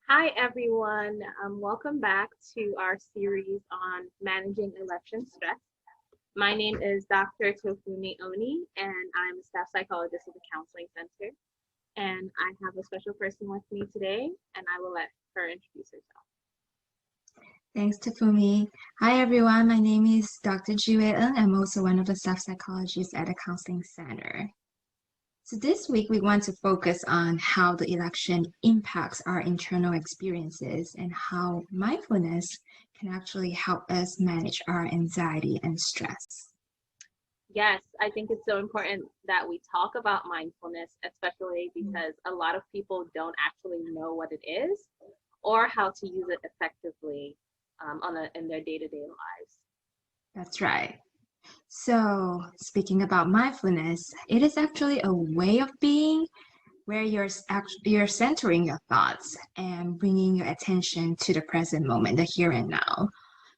Hi, everyone. Welcome back to our series on managing election stress. My name is Dr. Tofumi Oni, and I'm a staff psychologist at the Counseling Center. And I have a special person with me today, and I will let her introduce herself. Thanks, Tafumi. Hi, everyone. My name is Dr. Jiwei Ng. I'm also one of the staff psychologists at the Counseling Center. So this week, we want to focus on how the election impacts our internal experiences and how mindfulness can actually help us manage our anxiety and stress. Yes, I think it's so important that we talk about mindfulness, especially because a lot of people don't actually know what it is or how to use it effectively in their day-to-day lives. That's right. So speaking about mindfulness, it is actually a way of being where you're centering your thoughts and bringing your attention to the present moment, the here and now.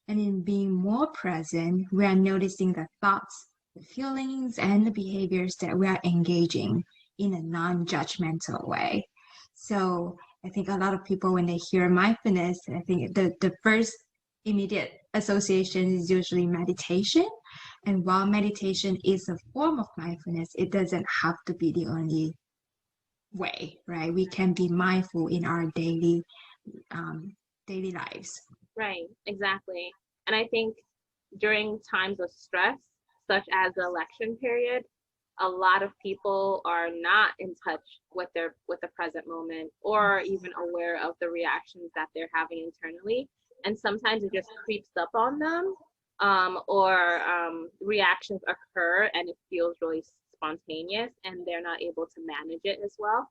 And in being more present, we are noticing the thoughts, the feelings, and the behaviors that we are engaging in a non-judgmental way. So I think a lot of people, when they hear mindfulness, I think the first immediate association is usually meditation. And while meditation is a form of mindfulness, it doesn't have to be the only way, right? We can be mindful in our daily lives. Right, exactly. And I think during times of stress, such as the election period, a lot of people are not in touch with the present moment or even aware of the reactions that they're having internally. And sometimes it just creeps up on them, or reactions occur and it feels really spontaneous and they're not able to manage it as well.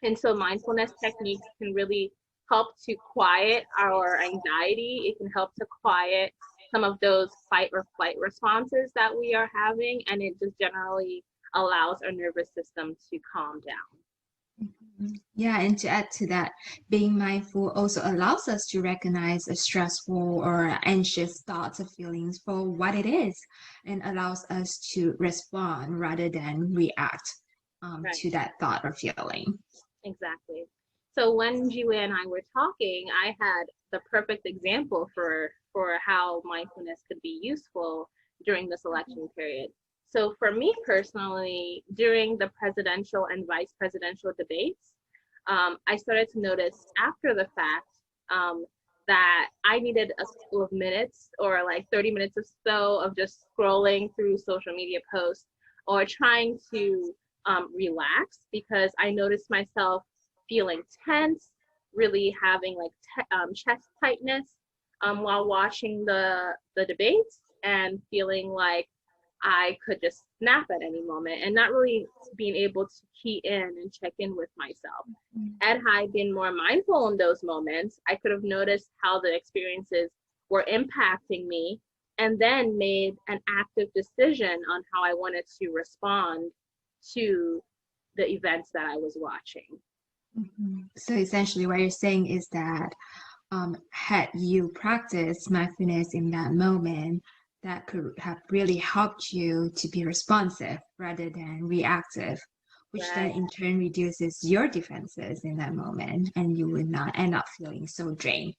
And so mindfulness techniques can really help to quiet our anxiety. It can help to quiet some of those fight or flight responses that we are having. And it just generally allows our nervous system to calm down. Yeah, and to add to that, being mindful also allows us to recognize a stressful or anxious thoughts or feelings for what it is and allows us to respond rather than react Right, to that thought or feeling. exactly. So when Jiwa and I were talking, I had the perfect example for how mindfulness could be useful during this election period. So for me personally, during the presidential and vice presidential debates, I started to notice after the fact um, that I needed a couple of minutes or like 30 minutes or so of just scrolling through social media posts or trying to relax because I noticed myself feeling tense, really having like chest tightness while watching the debates and feeling like I could just snap at any moment and not really being able to key in and check in with myself. Had I been more mindful in those moments, I could have noticed how the experiences were impacting me and then made an active decision on how I wanted to respond to the events that I was watching. So essentially, what you're saying is that had you practiced mindfulness in that moment, that could have really helped you to be responsive rather than reactive, which then Right. in turn reduces your defenses in that moment, and you would not end up feeling so drained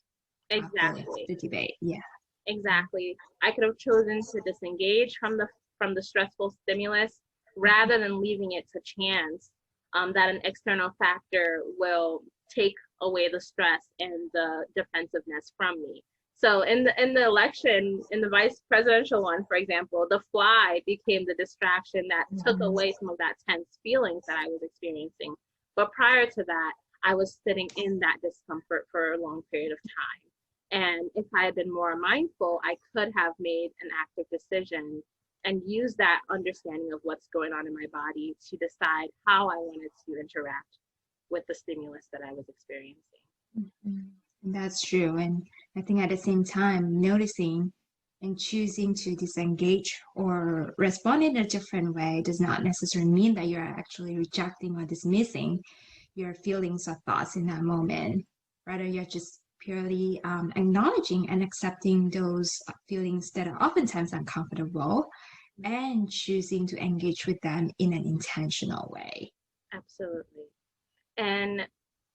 after Exactly. the debate. Yeah. Exactly. I could have chosen to disengage from the stressful stimulus rather than leaving it to chance that an external factor will take away the stress and the defensiveness from me. So in the election, in the vice presidential one, for example, the fly became the distraction that took Mhm. away some of that tense feelings that I was experiencing. But prior to that, I was sitting in that discomfort for a long period of time. And if I had been more mindful, I could have made an active decision and use that understanding of what's going on in my body to decide how I wanted to interact with the stimulus that I was experiencing. Mhm. That's true. And I think at the same time, noticing and choosing to disengage or respond in a different way does not necessarily mean that you're actually rejecting or dismissing your feelings or thoughts in that moment. Rather, you're just purely acknowledging and accepting those feelings that are oftentimes uncomfortable and choosing to engage with them in an intentional way. Absolutely. And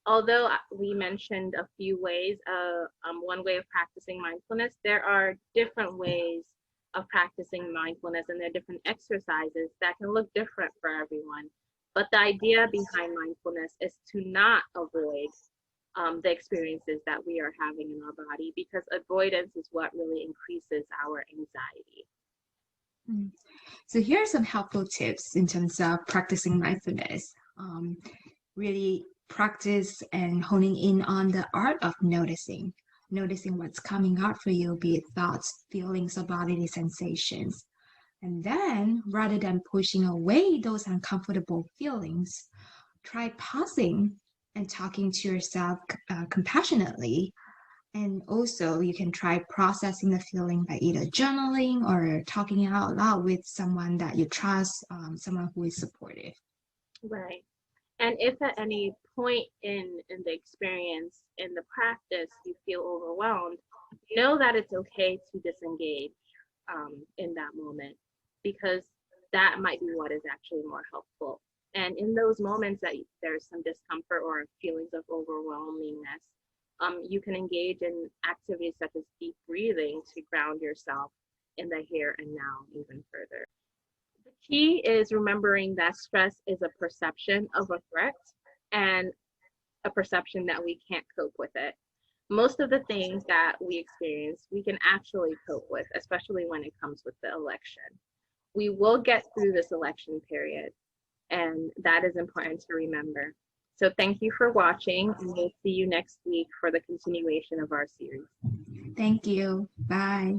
although we mentioned a few ways, one way of practicing mindfulness, there are different ways of practicing mindfulness, and there are different exercises that can look different for everyone. But the idea behind mindfulness is to not avoid the experiences that we are having in our body, because avoidance is what really increases our anxiety. Mm. So here are some helpful tips in terms of practicing mindfulness. Really practice and honing in on the art of noticing what's coming out for you, be it thoughts, feelings, or bodily sensations. And then, rather than pushing away those uncomfortable feelings, try pausing and talking to yourself compassionately. And also, you can try processing the feeling by either journaling or talking out loud with someone that you trust, someone who is supportive. Right. And if at any point in the experience, in the practice, you feel overwhelmed, know that it's okay to disengage in that moment, because that might be what is actually more helpful. And in those moments that there's some discomfort or feelings of overwhelmingness, you can engage in activities such as deep breathing to ground yourself in the here and now even further. The key is remembering that stress is a perception of a threat, and a perception that we can't cope with it. Most of the things that we experience, we can actually cope with, especially when it comes with the election. We will get through this election period, and that is important to remember. So thank you for watching, and we'll see you next week for the continuation of our series. Thank you. Bye.